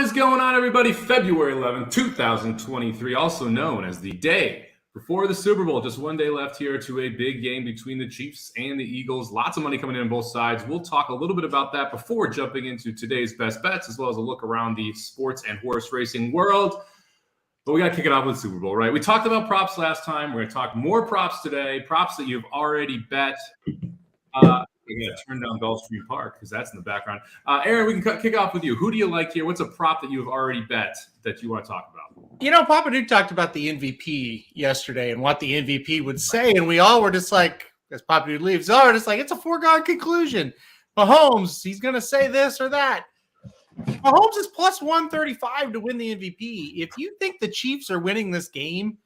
is going on, everybody? February 11th, 2023, also known as the day before the Super Bowl. Just one day left here to a big game between the Chiefs and the Eagles. Lots of money coming in on both sides. We'll talk a little bit about that before jumping into today's best bets, as well as a look around the sports and horse racing world. But we got to kick it off with Super Bowl, right? We talked about props last time. We're going to talk more props today, props that you've already bet. We're going to turn down Gulfstream Park because that's in the background. Aaron, we can kick off with you. Who do you like here? What's a prop that you have already bet that you want to talk about? You know, Papa Duke talked about the MVP yesterday and what the MVP would say, and we all were just like, as Papa Duke leaves, just like, it's a foregone conclusion. Mahomes, he's going to say this or that. Mahomes is plus 135 to win the MVP. If you think the Chiefs are winning this game,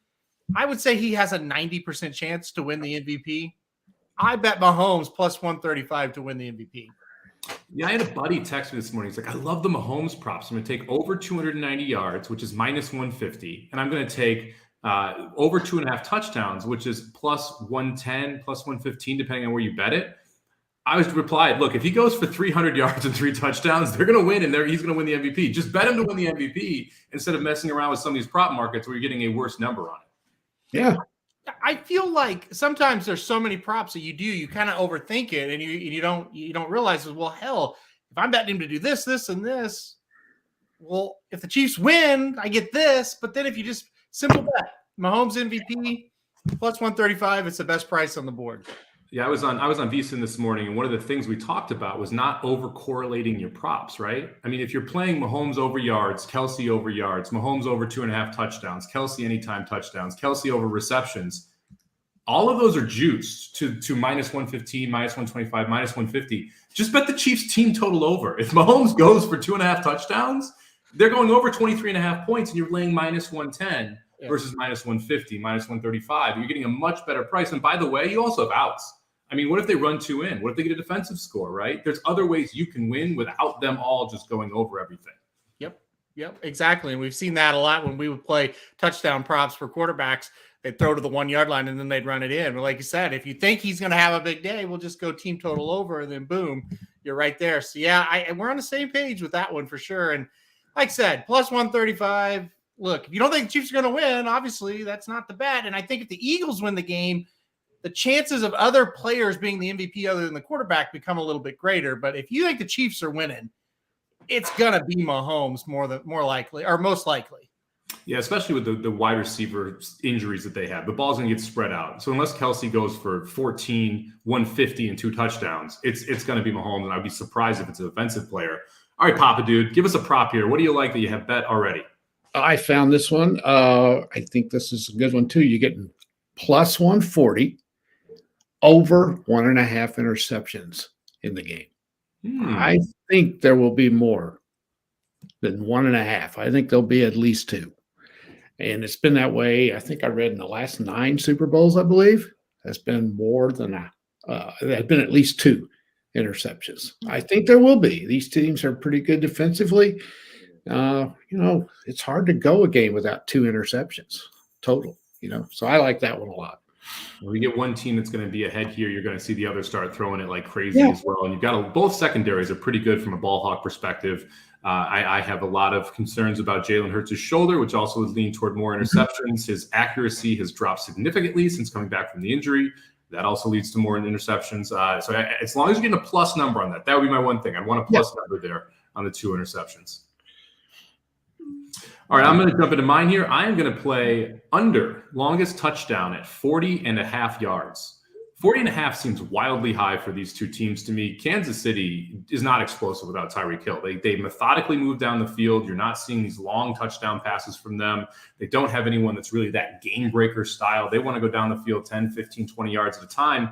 I would say he has a 90% chance to win the MVP. I bet Mahomes plus 135 to win the MVP. Yeah, I had a buddy text me this morning. He's like, I love the Mahomes props. I'm going to take over 290 yards, which is minus 150. And I'm going to take over 2.5 touchdowns, which is plus 110, plus 115, depending on where you bet it. I was replied, look, if he goes for 300 yards and 3 touchdowns, they're going to win, and he's going to win the MVP. Just bet him to win the MVP instead of messing around with some of these prop markets where you're getting a worse number on it. Yeah. I feel like sometimes there's so many props that you kind of overthink it, and you don't realize, well, hell, if I'm betting him to do this, this, and this, well, if the Chiefs win, I get this. But then if you just simple bet, Mahomes MVP plus 135, it's the best price on the board. Yeah, I was on VSiN this morning, and one of the things we talked about was not over correlating your props, right? I mean, if you're playing Mahomes over yards, Kelsey over yards, Mahomes over 2.5 touchdowns, Kelsey anytime touchdowns, Kelsey over receptions, all of those are juiced to minus 115, minus 125, minus 150. Just bet the Chiefs team total over. If Mahomes goes for 2.5 touchdowns, they're going over 23.5 points, and you're laying minus 110 versus minus 150, minus 135. You're getting a much better price. And by the way, you also have outs. I mean, what if they run 2 in? What if they get a defensive score, right? There's other ways you can win without them all just going over everything. Yep, exactly. And we've seen that a lot when we would play touchdown props for quarterbacks. They'd throw to the 1 yard line and then they'd run it in. But like you said, if you think he's going to have a big day, we'll just go team total over, and then boom, you're right there. So yeah, we're on the same page with that one for sure. And like I said, plus 135. Look, if you don't think the Chiefs are going to win, obviously that's not the bet. And I think if the Eagles win the game, the chances of other players being the MVP other than the quarterback become a little bit greater. But if you think the Chiefs are winning, it's going to be Mahomes more likely, or most likely. Yeah, especially with the wide receiver injuries that they have. The ball's going to get spread out. So unless Kelsey goes for 14, 150, and 2 touchdowns, it's going to be Mahomes, and I'd be surprised if it's an offensive player. All right, Papa Dude, give us a prop here. What do you like that you have bet already? I found this one. I think this is a good one, too. You're getting plus 140 over 1.5 interceptions in the game. I think there will be more than 1.5. I think there'll be at least 2. And it's been that way. I think I read in the last 9 Super Bowls, I believe, has been more than there have been at least 2 interceptions. I think there will be. These teams are pretty good defensively. It's hard to go a game without 2 interceptions total, so I like that one a lot. When we get one team that's going to be ahead here, you're going to see the other start throwing it like crazy as well. And you've got both secondaries are pretty good from a ball hawk perspective. I have a lot of concerns about Jalen Hurts' shoulder, which also is leaning toward more interceptions. His accuracy has dropped significantly since coming back from the injury. That also leads to more interceptions. So as long as you're getting a plus number on that would be my one thing. I'd want a plus number there on the 2 interceptions. All right, I'm going to jump into mine here. I am going to play under longest touchdown at 40.5 yards. 40.5 seems wildly high for these two teams to me. Kansas City is not explosive without Tyreek Hill. They methodically move down the field. You're not seeing these long touchdown passes from them. They don't have anyone that's really that game breaker style. They want to go down the field 10, 15, 20 yards at a time.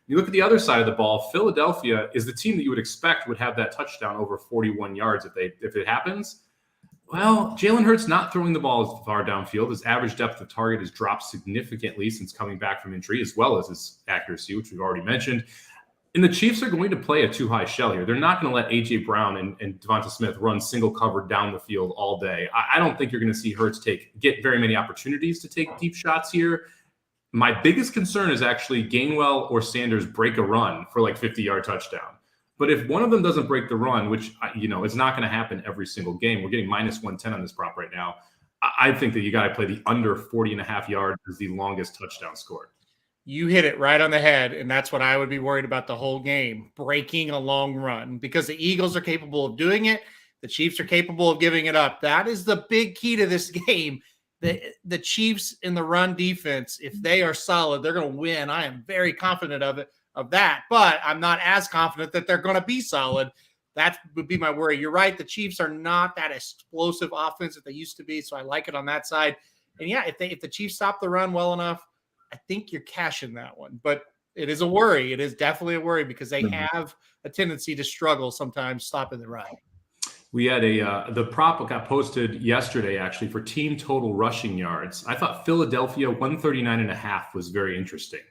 You look at the other side of the ball, Philadelphia is the team that you would expect would have that touchdown over 41 yards if it happens. Well, Jalen Hurts not throwing the ball as far downfield. His average depth of target has dropped significantly since coming back from injury, as well as his accuracy, which we've already mentioned. And the Chiefs are going to play a too high shell here. They're not going to let A.J. Brown and Devonta Smith run single cover down the field all day. I don't think you're going to see Hurts get very many opportunities to take deep shots here. My biggest concern is actually Gainwell or Sanders break a run for like 50-yard touchdown. But if one of them doesn't break the run, which, it's not going to happen every single game. We're getting minus 110 on this prop right now. I think that you got to play the under 40.5 yards as the longest touchdown scored. You hit it right on the head, and that's what I would be worried about the whole game, breaking a long run, because the Eagles are capable of doing it. The Chiefs are capable of giving it up. That is the big key to this game. The Chiefs in the run defense, if they are solid, they're going to win. I am very confident of that, but I'm not as confident that they're going to be solid. That would be my worry. You're right. The Chiefs are not that explosive offense that they used to be, so I like it on that side. And yeah, if the Chiefs stop the run well enough, I think you're cashing that one. But it is a worry. It is definitely a worry because they have a tendency to struggle sometimes stopping the run. We had the prop got posted yesterday, actually, for team total rushing yards. I thought Philadelphia 139.5 was very interesting.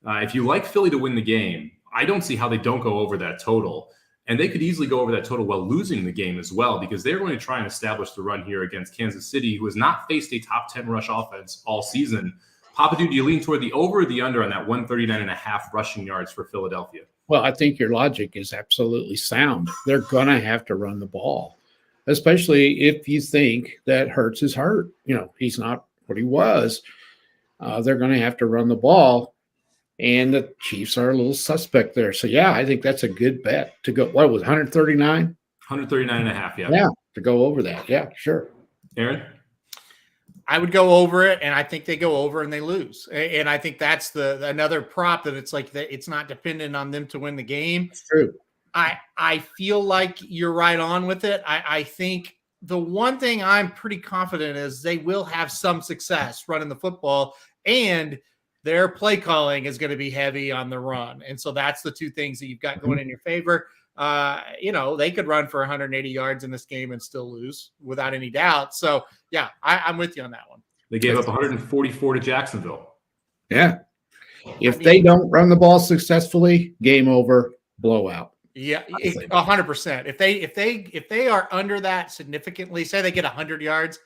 If you like Philly to win the game, I don't see how they don't go over that total. And they could easily go over that total while losing the game as well, because they're going to try and establish the run here against Kansas City, who has not faced a top 10 rush offense all season. Papa, do you lean toward the over or the under on that 139.5 rushing yards for Philadelphia? Well, I think your logic is absolutely sound. They're going to have to run the ball, especially if you think that Hurts is hurt. He's not what he was. They're going to have to run the ball, and the Chiefs are a little suspect there. So, yeah, I think that's a good bet to go. What was 139? 139.5, yeah. Yeah, to go over that. Yeah, sure. Aaron? I would go over it, and I think they go over and they lose. And I think that's another prop that it's like that it's not dependent on them to win the game. It's true. I feel like you're right on with it. I think the one thing I'm pretty confident is they will have some success running the football, and their play calling is going to be heavy on the run. And so that's the two things that you've got going in your favor. They could run for 180 yards in this game and still lose without any doubt. So, yeah, I'm with you on that one. They gave up 144 to Jacksonville. Yeah. If they don't run the ball successfully, game over, blowout. Yeah, 100%. If they are under that significantly, say they get 100 yards,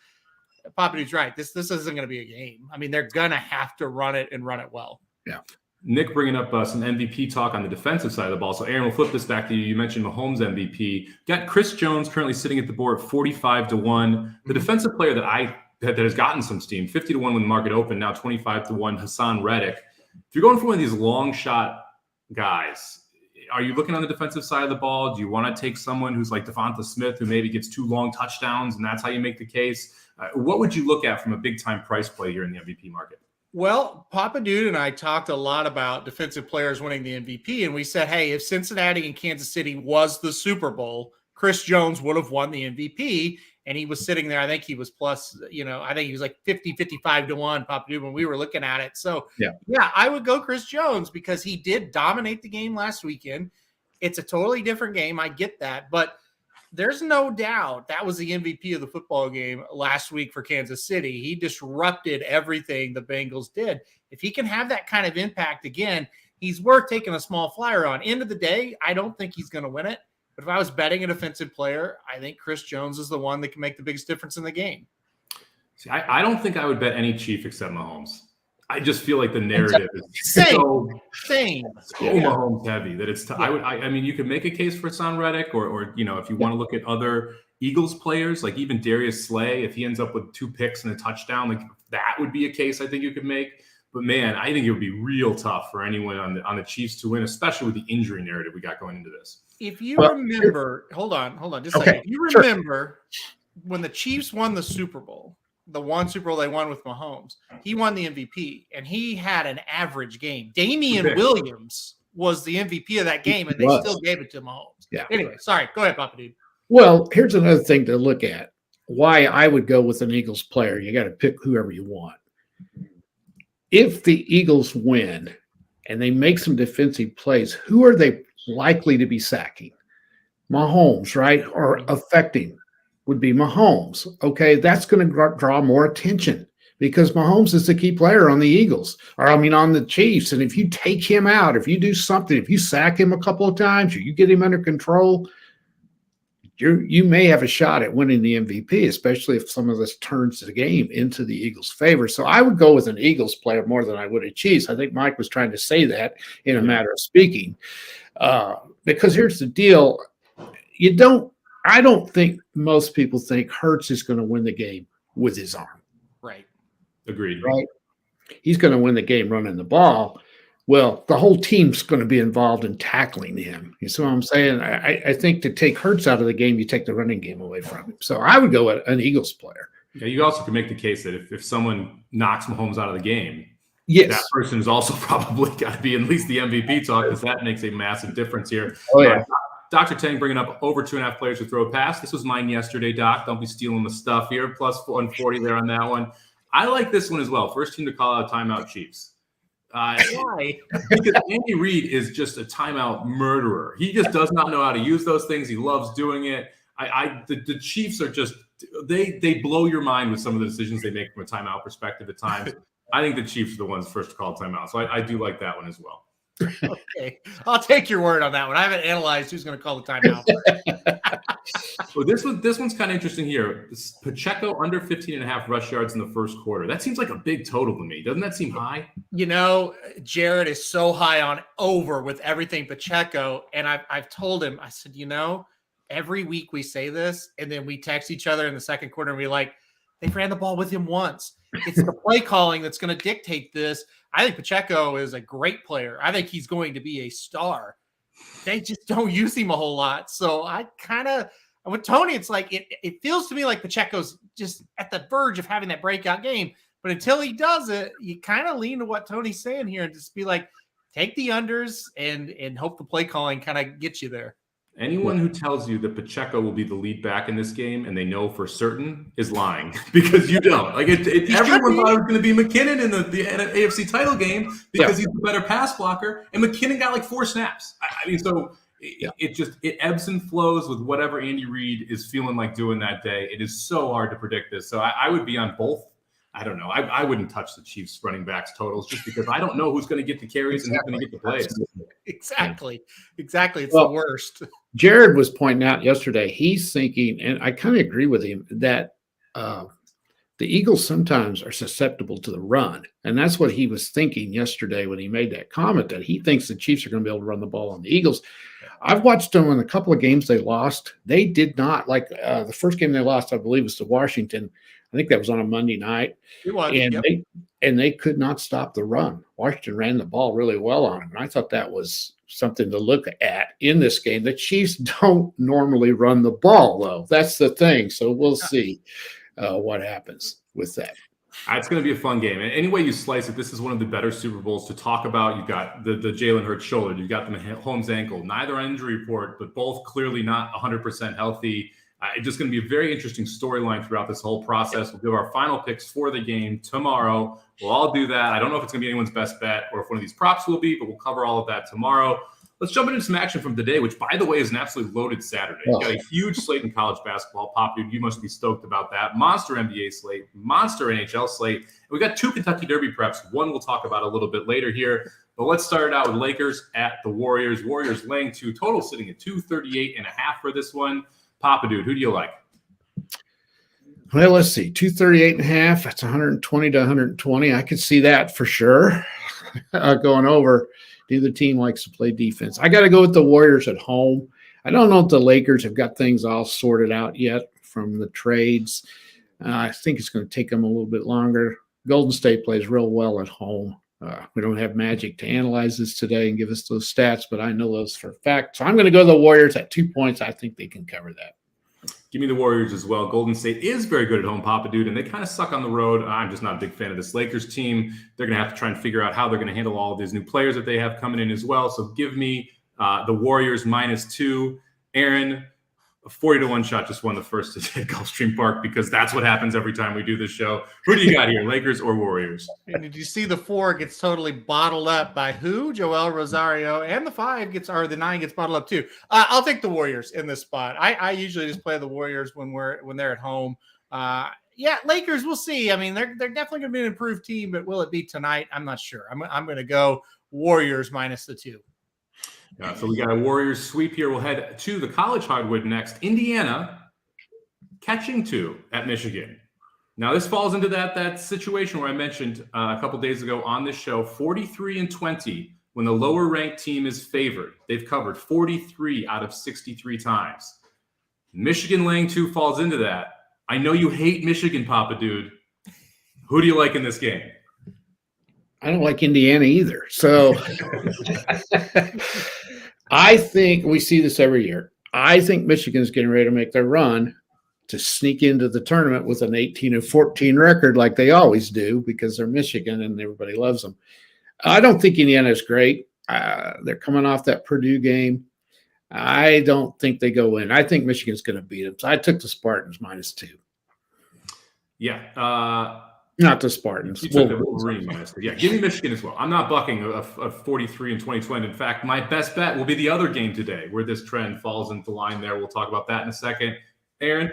Papa Dude's right. This isn't going to be a game. I mean, they're going to have to run it and run it well. Yeah. Nick bringing up some MVP talk on the defensive side of the ball. So, Aaron, we'll flip this back to you. You mentioned Mahomes MVP. Got Chris Jones currently sitting at the board 45-1. The defensive player that has gotten some steam, 50-1 when the market opened, now 25-1, Hassan Reddick. If you're going for one of these long shot guys, are you looking on the defensive side of the ball? Do you want to take someone who's like Devonta Smith, who maybe gets 2 long touchdowns, and that's how you make the case? What would you look at from a big-time price play here in the MVP market? Well, Papa Dude and I talked a lot about defensive players winning the MVP, and we said, hey, if Cincinnati and Kansas City was the Super Bowl, Chris Jones would have won the MVP, and he was sitting there. I think he was plus, I think he was like 55-1, Papa Dude, when we were looking at it. So, yeah, I would go Chris Jones because he did dominate the game last weekend. It's a totally different game. I get that, but there's no doubt that was the MVP of the football game last week for Kansas City. He disrupted everything the Bengals did. If he can have that kind of impact again, he's worth taking a small flyer on. End of the day, I don't think he's going to win it. But if I was betting a defensive player, I think Chris Jones is the one that can make the biggest difference in the game. See, I don't think I would bet any Chief except Mahomes. I just feel like the narrative is so Mahomes heavy that it's. I mean, you could make a case for Hassan Reddick, or if you want to look at other Eagles players, like even Darius Slay, if he ends up with 2 picks and a touchdown, like that would be a case I think you could make. But man, I think it would be real tough for anyone on the Chiefs to win, especially with the injury narrative we got going into this. If you remember, hold on, just a second. If you remember when the Chiefs won the Super Bowl. The one Super Bowl they won with Mahomes, he won the MVP, and he had an average game. Damian Williams was the MVP of that game, and they still gave it to Mahomes. Yeah. Anyway, sorry. Go ahead, Papa Dude. Well, here's another thing to look at. Why I would go with an Eagles player. You got to pick whoever you want. If the Eagles win and they make some defensive plays, who are they likely to be sacking? Mahomes, right? Or affecting would be Mahomes. Okay, that's going to draw more attention because Mahomes is the key player on the Eagles, on the Chiefs. And if you take him out, if you do something, if you sack him a couple of times or you get him under control, you may have a shot at winning the MVP, especially if some of this turns the game into the Eagles' favor. So I would go with an Eagles player more than I would a Chiefs. I think Mike was trying to say that in a matter of speaking. Because here's the deal. I don't think most people think Hurts is going to win the game with his arm. Right. Agreed. Right. He's going to win the game running the ball. Well, the whole team's going to be involved in tackling him. You see what I'm saying? I think to take Hurts out of the game, you take the running game away from him. So I would go with an Eagles player. Yeah, you also can make the case that if someone knocks Mahomes out of the game, yes, that person is also probably got to be at least the MVP talk, because that makes a massive difference here. Oh, yeah. Dr. Tang bringing up over 2.5 players to throw a pass. This was mine yesterday, Doc. Don't be stealing the stuff here. Plus 140 there on that one. I like this one as well. First team to call out timeout, Chiefs. Why? Because Andy Reid is just a timeout murderer. He just does not know how to use those things. He loves doing it. The Chiefs are just they blow your mind with some of the decisions they make from a timeout perspective at times. I think the Chiefs are the ones first to call timeout. So I do like that one as well. Okay, I'll take your word on that one. I haven't analyzed who's going to call the timeout. Well, this one's kind of interesting here. Pacheco under 15.5 rush yards in the first quarter. That seems like a big total to me. Doesn't that seem high? You know, Jared is so high on over with everything Pacheco, and I've told him, I said, every week we say this, and then we text each other in the second quarter, and we're like, they ran the ball with him once. It's the play calling that's going to dictate this. I think Pacheco is a great player. I think he's going to be a star. They just don't use him a whole lot. So I kind of, with Tony, it's like, it feels to me like Pacheco's just at the verge of having that breakout game. But until he does it, you kind of lean to what Tony's saying here and just be like, take the unders and hope the play calling kind of gets you there. Anyone who tells you that Pacheco will be the lead back in this game and they know for certain is lying, because you don't. Like everyone thought it was going to be McKinnon in the AFC title game because he's the better pass blocker, and McKinnon got like 4 snaps. I mean, so it ebbs and flows with whatever Andy Reid is feeling like doing that day. It is so hard to predict this. So I would be on both. I don't know. I wouldn't touch the Chiefs running backs totals just because I don't know who's going to get the carries and who's going to get the plays. Exactly. It's the worst. Jared was pointing out yesterday, he's thinking, and I kind of agree with him, that the Eagles sometimes are susceptible to the run. And that's what he was thinking yesterday when he made that comment, that he thinks the Chiefs are going to be able to run the ball on the Eagles. I've watched them in a couple of games they lost. They did not, like the first game they lost, I believe, was to Washington. I think that was on a Monday night. It was, and they could not stop the run. Washington ran the ball really well on them. And I thought that was something to look at in this game. The Chiefs don't normally run the ball, though. That's the thing. So we'll see what happens with that. It's going to be a fun game. And any way you slice it, this is one of the better Super Bowls to talk about. You've got the Jalen Hurts shoulder. You've got the Mahomes ankle. Neither on injury report, but both clearly not 100% healthy. It's just going to be a very interesting storyline throughout this whole process. We'll give our final picks for the game tomorrow. We'll all do that. I don't know if it's going to be anyone's best bet or if one of these props will be, but we'll cover all of that tomorrow. Let's jump into some action from today, which, by the way, is an absolutely loaded Saturday. We've got a huge slate in college basketball. Pop, dude, you must be stoked about that. Monster NBA slate, monster NHL slate. And we got 2 Kentucky Derby preps. One we'll talk about a little bit later here. But let's start it out with Lakers at the Warriors. Warriors laying 2, total sitting at 238.5 for this one. Papa, dude, who do you like? Well, let's see. 238.5. That's 120 to 120. I could see that for sure. Going over. Neither team likes to play defense. I got to go with the Warriors at home. I don't know if the Lakers have got things all sorted out yet from the trades. I think it's going to take them a little bit longer. Golden State plays real well at home. We don't have Magic to analyze this today and give us those stats, but I know those for a fact. So I'm going to go to the Warriors at 2 points. I think they can cover that. Give me the Warriors as well. Golden State is very good at home, Papa Dude, and they kind of suck on the road. I'm just not a big fan of this Lakers team. They're going to have to try and figure out how they're going to handle all of these new players that they have coming in as well. So give me the Warriors -2. Aaron, a 40-1 shot just won the first at Gulfstream Park because that's what happens every time we do this show. Who do you got here, Lakers or Warriors? And did you see the 4 gets totally bottled up by who? Joel Rosario, and the 9 gets bottled up too. I'll take the Warriors in this spot. I usually just play the Warriors when they're at home. Lakers, we'll see. I mean, they're definitely going to be an improved team, but will it be tonight? I'm not sure. I'm going to go Warriors -2. So we got a Warriors sweep here. We'll head to the college hardwood next. Indiana catching 2 at Michigan. Now this falls into that situation where I mentioned a couple days ago on this show, 43-20 when the lower ranked team is favored, they've covered 43 out of 63 times. Michigan laying 2 falls into that. I know you hate Michigan, Papa Dude. Who do you like in this game? I don't like Indiana either. So I think we see this every year. I think Michigan's getting ready to make their run to sneak into the tournament with an 18-14 record like they always do because they're Michigan and everybody loves them. I don't think Indiana is great. They're coming off that Purdue game. I don't think they go in. I think Michigan's going to beat them. So I took the Spartans -2. Yeah. Not the Spartans. You took the Wolverine -2. Yeah, give me Michigan as well. I'm not bucking a 43 in 2020. In fact, my best bet will be the other game today where this trend falls into line there. We'll talk about that in a second. Aaron?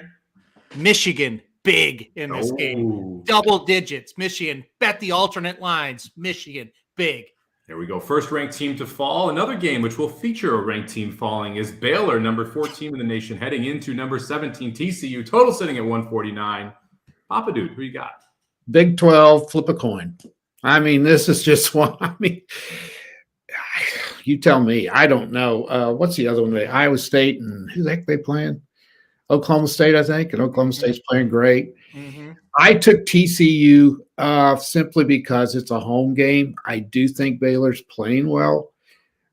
Michigan, big in this game. Double digits. Michigan, bet the alternate lines. Michigan, big. There we go. First ranked team to fall. Another game which will feature a ranked team falling is Baylor, number 14 in the nation, heading into number 17 TCU. Total sitting at 149. Papa Dude, who you got? Big 12, flip a coin. I mean, this is just one. I mean, you tell me. I don't know. What's the other one? Iowa State and who the heck they playing? Oklahoma State, I think. And Oklahoma State's playing great. Mm-hmm. I took TCU simply because it's a home game. I do think Baylor's playing well.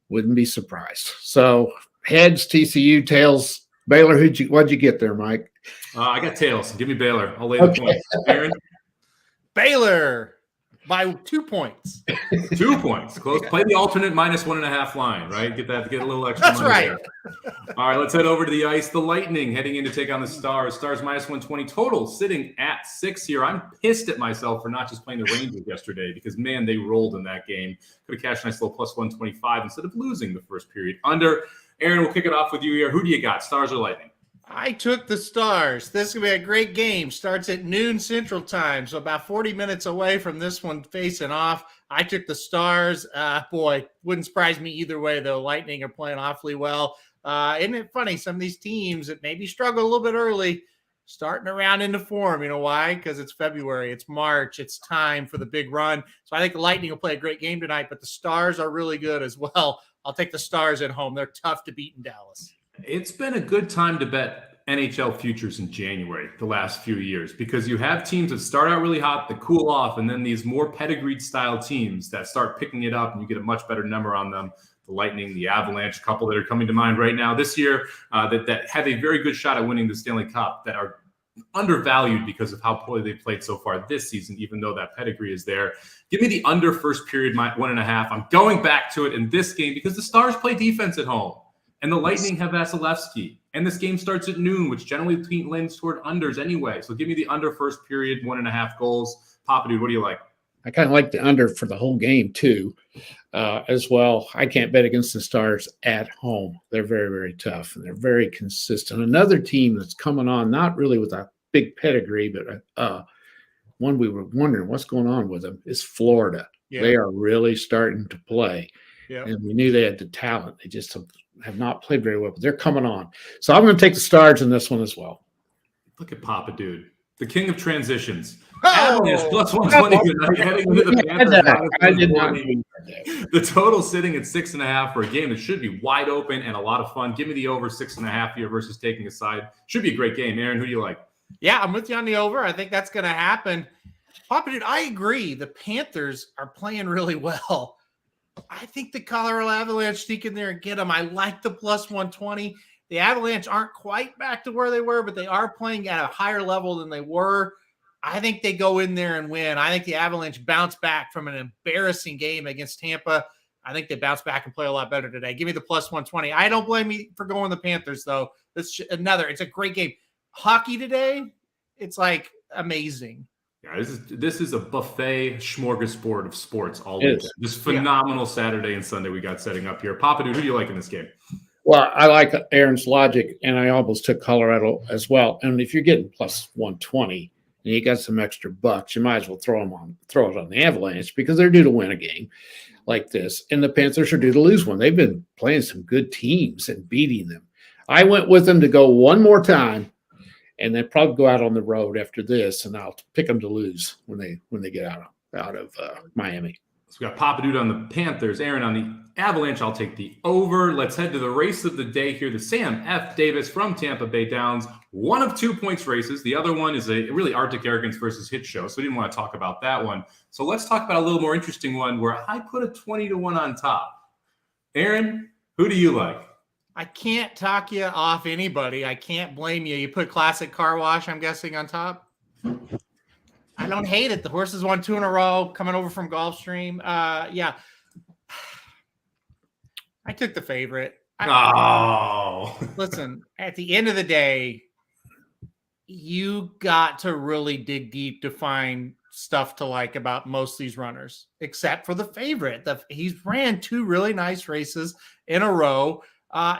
Wouldn't be surprised. So heads, TCU, tails, Baylor. What'd you get there, Mike? I got tails. Give me Baylor. I'll lay the points. Aaron? Baylor by 2 points. 2 points. Close. Play the alternate -1.5 line, right? Get a little extra That's money right. there. All right, let's head over to the ice. The Lightning heading in to take on the Stars. Stars -120 total, sitting at 6 here. I'm pissed at myself for not just playing the Rangers yesterday because, man, they rolled in that game. Could have cashed a nice little +125 instead of losing the first period. Under. Aaron, we'll kick it off with you here. Who do you got, Stars or Lightning? I took the Stars. This is going to be a great game. Starts at noon Central Time, so about 40 minutes away from this one facing off. I took the Stars. Boy, wouldn't surprise me either way, though. Lightning are playing awfully well. Isn't it funny? Some of these teams that maybe struggle a little bit early, starting around into form. You know why? Because it's February. It's March. It's time for the big run. So I think the Lightning will play a great game tonight, but the Stars are really good as well. I'll take the Stars at home. They're tough to beat in Dallas. It's been a good time to bet NHL futures in January the last few years because you have teams that start out really hot, that cool off, and then these more pedigreed style teams that start picking it up and you get a much better number on them. The Lightning, the Avalanche, a couple that are coming to mind right now this year that have a very good shot at winning the Stanley Cup that are undervalued because of how poorly they played so far this season, even though that pedigree is there. Give me the under first period, 1.5. I'm going back to it in this game because the Stars play defense at home. And the Lightning have Vasilevsky. And this game starts at noon, which generally leans toward unders anyway. So give me the under first period, 1.5 goals. Papa Dude, what do you like? I kind of like the under for the whole game, too, as well. I can't bet against the Stars at home. They're very, very tough, and they're very consistent. Another team that's coming on, not really with a big pedigree, but one we were wondering what's going on with them, is Florida. Yeah. They are really starting to play. Yeah. And we knew they had the talent. They just have not played very well, but they're coming on. So I'm going to take the Stars in this one as well. Look at Papa Dude, the king of transitions. Avalanche +120 tonight, heading into the Panthers. I did not. The total sitting at 6.5 for a game that should be wide open and a lot of fun. Give me the over 6.5 here versus taking a side. Should be a great game. Aaron, who do you like? Yeah, I'm with you on the over. I think that's going to happen. Papa Dude, I agree. The Panthers are playing really well. I think the Colorado Avalanche sneak in there and get them. I like the +120. The Avalanche aren't quite back to where they were, but they are playing at a higher level than they were. I think they go in there and win. I think the Avalanche bounce back from an embarrassing game against Tampa. I think they bounce back and play a lot better today. Give me the +120. I don't blame you for going the Panthers, though. It's a great game. Hockey today, it's like amazing. Yeah, this is a buffet smorgasbord of sports all weekend. This phenomenal Saturday and Sunday we got setting up here. Papa Dude, who do you like in this game? Well, I like Aaron's logic, and I almost took Colorado as well. And if you're getting +120 and you got some extra bucks, you might as well throw it on the Avalanche because they're due to win a game like this. And the Panthers are due to lose one. They've been playing some good teams and beating them. I went with them to go one more time. And then probably go out on the road after this, and I'll pick them to lose when they get out of Miami. So we got Papa Dude on the Panthers, Aaron on the Avalanche. I'll take the over. Let's head to the race of the day here. The Sam F. Davis from Tampa Bay Downs. One of 2 points races. The other one is a really Arctic Arrogance versus Hit Show. So we didn't want to talk about that one. So let's talk about a little more interesting one where I put a 20-1 on top. Aaron, who do you like? I can't talk you off anybody. I can't blame you. You put Classic Car Wash, I'm guessing, on top. I don't hate it. The horses won 2 in a row coming over from Gulfstream. Yeah. I took the favorite. Listen, at the end of the day, you got to really dig deep to find stuff to like about most of these runners, except for the favorite. He's ran 2 really nice races in a row.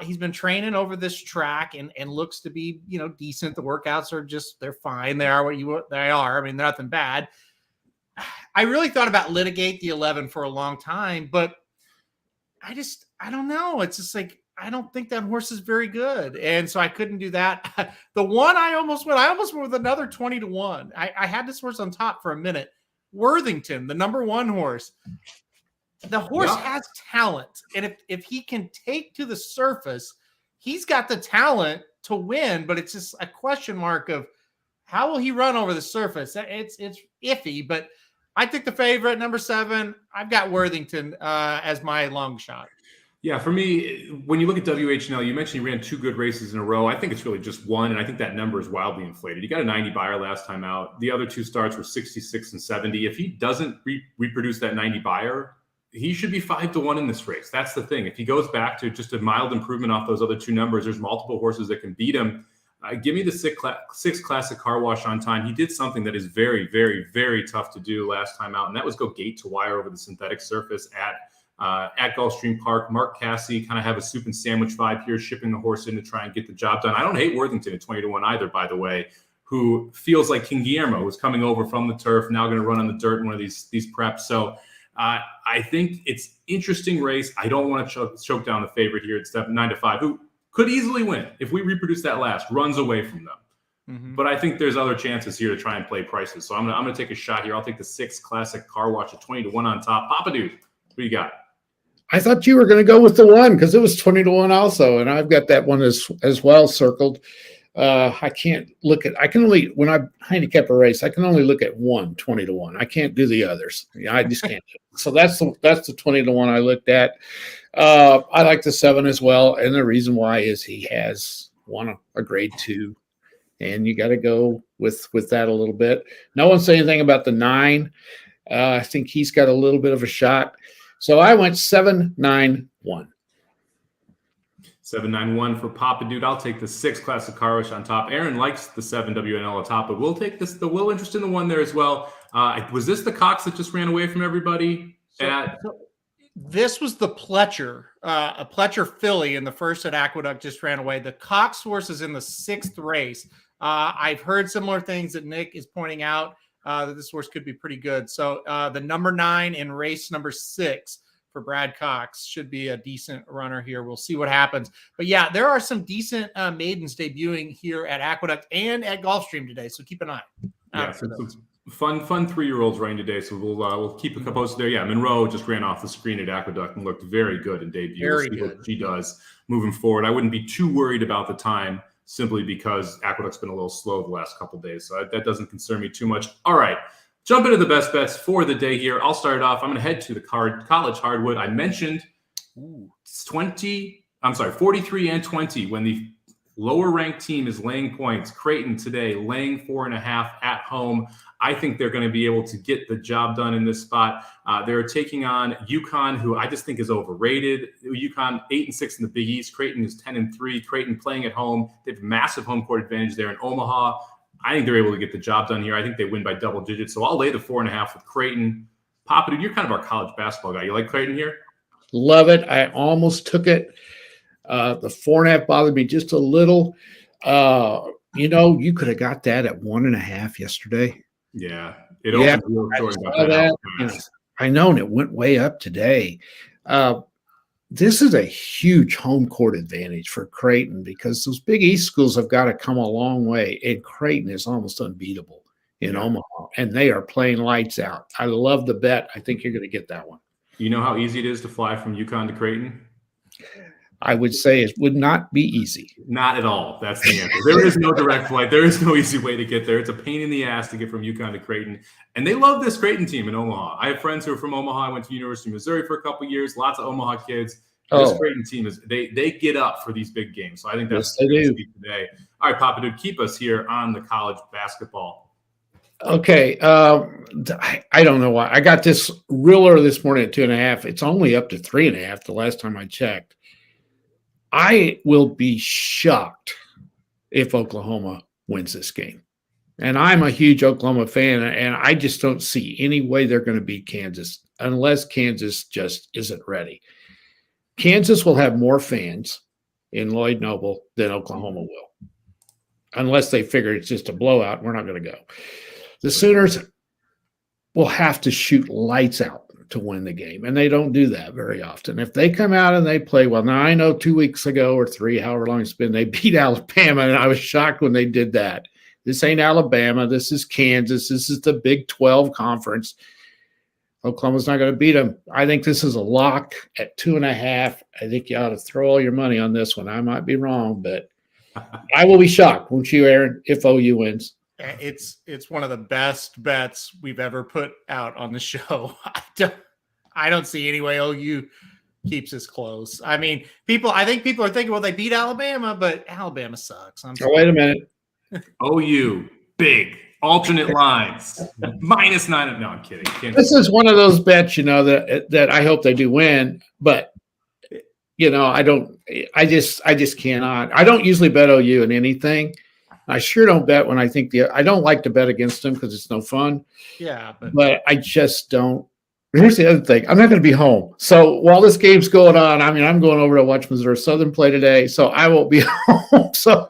He's been training over this track and looks to be, decent. The workouts are they're fine. They are what they are. I mean, they're nothing bad. I really thought about litigate the 11 for a long time, but I don't know. It's just like, I don't think that horse is very good. And so I couldn't do that. The one I almost went with another 20-1. I had this horse on top for a minute. Worthington, the number 1 horse. The horse has talent. And if he can take to the surface, he's got the talent to win, but it's just a question mark of how will he run over the surface? It's iffy, but I think the favorite, number 7, I've got Worthington as my long shot. Yeah, for me, when you look at WHNL, you mentioned he ran 2 good races in a row. I think it's really just one, and I think that number is wildly inflated. He got a 90 buyer last time out. The other 2 starts were 66 and 70. If he doesn't reproduce that 90 buyer, he should be 5-1 in this race. That's the thing. If he goes back to just a mild improvement off those other 2 numbers, there's multiple horses that can beat him. Give me the 6 Classic Car Wash on time. He did something that is very, very, very tough to do last time out, and that was go gate to wire over the synthetic surface at Gulfstream Park. Mark Cassey kind of have a soup and sandwich vibe here, shipping the horse in to try and get the job done. I don't hate Worthington at 20-1 either, by the way, who feels like King Guillermo, who's coming over from the turf, now going to run on the dirt in one of these preps. So I think it's interesting race. I don't want to choke down the favorite here at step 9-5, who could easily win if we reproduce that last, runs away from them. Mm-hmm. But I think there's other chances here to try and play prices. So I'm gonna take a shot here. I'll take the 6 Classic Car Wash at 20-1 on top. Papa Dude, what you got? I thought you were going to go with the 1 because it was 20-1 also, and I've got that one as well circled. I can't look at. I can only when I handicap a race, I can only look at 1 20-1. I can't do the others. I just can't. So that's the 20-1 I looked at. I like the 7 as well, and the reason why is he has won a grade 2, and you got to go with that a little bit. No one said anything about the 9. I think he's got a little bit of a shot. So I went 7-9-1. 7-9-1 for Papa Dude. I'll take the 6 Classic Car Wash on top. Aaron likes the 7 WNL on top, but we'll take the Will interest in the 1 there as well. Was this the Cox that just ran away from everybody? This was the Pletcher, a Pletcher filly in the first at Aqueduct just ran away. The Cox horse is in the 6th race. I've heard similar things that Nick is pointing out. That this horse could be pretty good. So the number 9 in race number 6 for Brad Cox should be a decent runner here. We'll see what happens. But yeah, there are some decent maidens debuting here at Aqueduct and at Gulfstream today. So keep an eye out for those. Fun 3-year-olds running today. So we'll keep a posted there. Yeah, Monroe just ran off the screen at Aqueduct and looked very good in debut. Very good. What she does moving forward. I wouldn't be too worried about the time, simply because Aqueduct's been a little slow the last couple of days. So that doesn't concern me too much. All right, jump into the best bets for the day here. I'll start it off. I'm going to head to the college hardwood. I mentioned 43 and 20 when the lower ranked team is laying points. Creighton today laying 4.5 at home. I think they're going to be able to get the job done in this spot. They're taking on UConn, who I just think is overrated. UConn 8-6 in the Big East. Creighton is 10-3. Creighton playing at home. They have massive home court advantage there in Omaha. I think they're able to get the job done here. I think they win by double digits. So I'll lay the 4.5 with Creighton. Papa, dude, you're kind of our college basketball guy. You like Creighton here? Love it. I almost took it. The 4.5 bothered me just a little. You could have got that at 1.5 yesterday. Yeah, it opened real short about that. I know, and it went way up today. This is a huge home court advantage for Creighton because those Big East schools have got to come a long way, and Creighton is almost unbeatable in Omaha, and they are playing lights out. I love the bet. I think you're going to get that one. You know how easy it is to fly from Yukon to Creighton? I would say it would not be easy. Not at all. That's the answer. There is no direct flight. There is no easy way to get there. It's a pain in the ass to get from Yukon to Creighton. And they love this Creighton team in Omaha. I have friends who are from Omaha. I went to University of Missouri for a couple of years. Lots of Omaha kids. This Creighton team they get up for these big games. So I think that's yes, they do today. All right, Papa Dude, keep us here on the college basketball. Okay. I don't know why. I got this real early this morning at 2.5. It's only up to 3.5 the last time I checked. I will be shocked if Oklahoma wins this game. And I'm a huge Oklahoma fan, and I just don't see any way they're going to beat Kansas unless Kansas just isn't ready. Kansas will have more fans in Lloyd Noble than Oklahoma will. Unless they figure it's just a blowout, we're not going to go. The Sooners will have to shoot lights out to win the game, and they don't do that very often. If they come out and they play well, now I know 2 weeks ago or 3, however long it's been, they beat Alabama, and I was shocked when they did that. This ain't Alabama. This is Kansas. This is the Big 12 conference. Oklahoma's not going to beat them. I think this is a lock at 2.5. I think you ought to throw all your money on this one. I might be wrong, but I will be shocked, won't you, Aaron, if OU wins? It's one of the best bets we've ever put out on the show. I don't see any way OU keeps this close. I mean, I think people are thinking, well, they beat Alabama, but Alabama sucks. Wait a minute. OU, big alternate lines, -9. No, I'm kidding. This is one of those bets, that I hope they do win, but I just cannot. I don't usually bet OU in anything. I sure don't bet when I think I don't like to bet against them because it's no fun. Yeah. But I just don't. Here's the other thing. I'm not going to be home. So while this game's going on, I'm going over to watch Missouri Southern play today. So I won't be home. So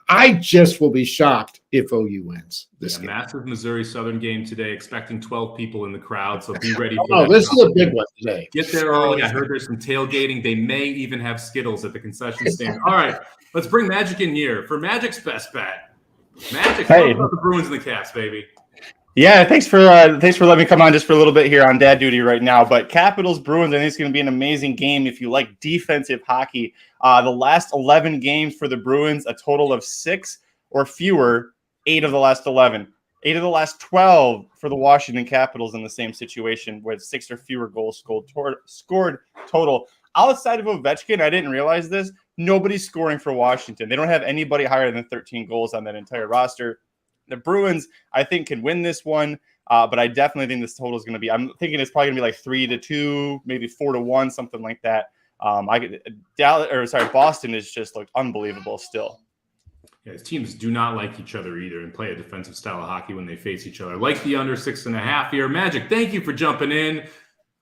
I just will be shocked if OU wins this game. Massive Missouri Southern game today, expecting 12 people in the crowd. So be ready for that. This is a big one today. Get there early. I heard there's some tailgating. They may even have Skittles at the concession stand. All right, let's bring Magic in here for Magic's best bet. Magic, talk about the Bruins and the Caps, baby. Yeah, thanks for letting me come on just for a little bit here on dad duty right now. But Capitals Bruins, I think it's going to be an amazing game if you like defensive hockey. The last 11 games for the Bruins, a total of 6 or fewer, 8 of the last 11. 8 of the last 12 for the Washington Capitals in the same situation with 6 or fewer goals scored total. Outside of Ovechkin, I didn't realize this, nobody's scoring for Washington. They don't have anybody higher than 13 goals on that entire roster. The Bruins, I think, can win this one, but I definitely think this total is going to be – I'm thinking it's probably going to be like 3-2, maybe 4-1, something like that. Boston has just looked unbelievable still. Yeah, his teams do not like each other either and play a defensive style of hockey when they face each other. Like the under 6.5 here. Magic, thank you for jumping in.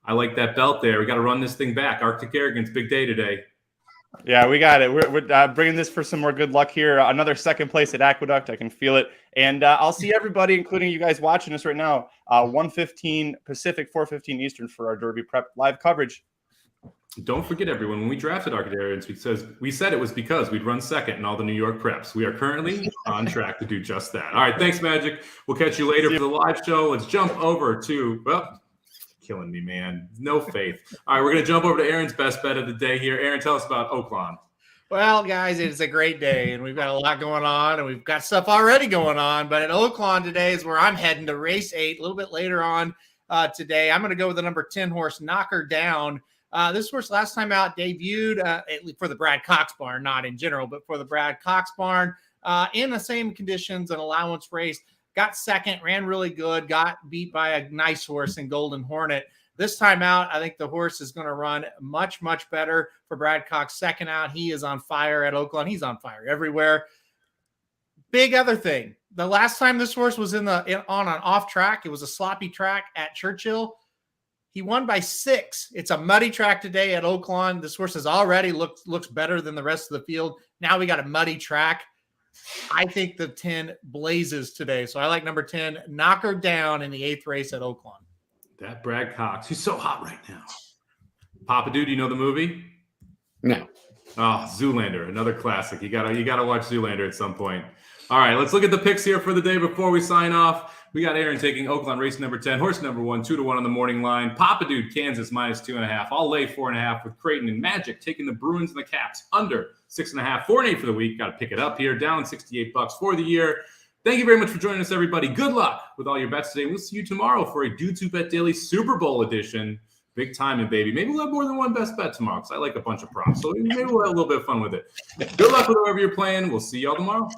I like that belt there. We got to run this thing back. Arctic Arrogance, big day today. Yeah, we got it. We're bringing this for some more good luck here. Another second place at Aqueduct. I can feel it. And I'll see everybody, including you guys watching us right now, 1:15 Pacific, 4:15 Eastern for our Derby Prep live coverage. Don't forget, everyone, when we drafted Arctic Arrogance, we said it was because we'd run second in all the New York preps. We are currently on track to do just that. All right, thanks, Magic. We'll catch you later for the live show. Let's jump over to killing me, man. No faith. All right, we're going to jump over to Aaron's best bet of the day here. Aaron, tell us about Oakland. Well, guys, it's a great day, and we've got a lot going on, and we've got stuff already going on. But at Oakland today is where I'm heading to race 8 a little bit later on today. I'm going to go with the number 10 horse, Knocker Down. This horse last time out debuted for the Brad Cox barn, not in general, but for the Brad Cox barn in the same conditions, an allowance race. Got second, ran really good, got beat by a nice horse in Golden Hornet. This time out, I think the horse is going to run much, much better for Brad Cox. Second out, he is on fire at Oakland. He's on fire everywhere. Big other thing. The last time this horse was on an off track, it was a sloppy track at Churchill. He won by 6. It's a muddy track today at Oakland. This horse has already looks better than the rest of the field. Now we got a muddy track. I think the 10 blazes today. So I like number 10, Knocker Down in the 8th race at Oakland. That Brad Cox, he's so hot right now. Papa Dude, you know the movie? No. Oh, Zoolander, another classic. You gotta watch Zoolander at some point. All right, let's look at the picks here for the day before we sign off. We got Aaron taking Oakland race number 10, horse number 1, 2-1 on the morning line. Papa Dude, Kansas minus 2.5. I'll lay 4.5 with Creighton and Magic taking the Bruins and the Caps under 6.5. 4-8 for the week. Got to pick it up here. Down $68 for the year. Thank you very much for joining us, everybody. Good luck with all your bets today. We'll see you tomorrow for a Dudes Who Bet Daily Super Bowl edition. Big timing, baby. Maybe we'll have more than one best bet tomorrow because I like a bunch of props. So maybe we'll have a little bit of fun with it. Good luck with whoever you're playing. We'll see y'all tomorrow.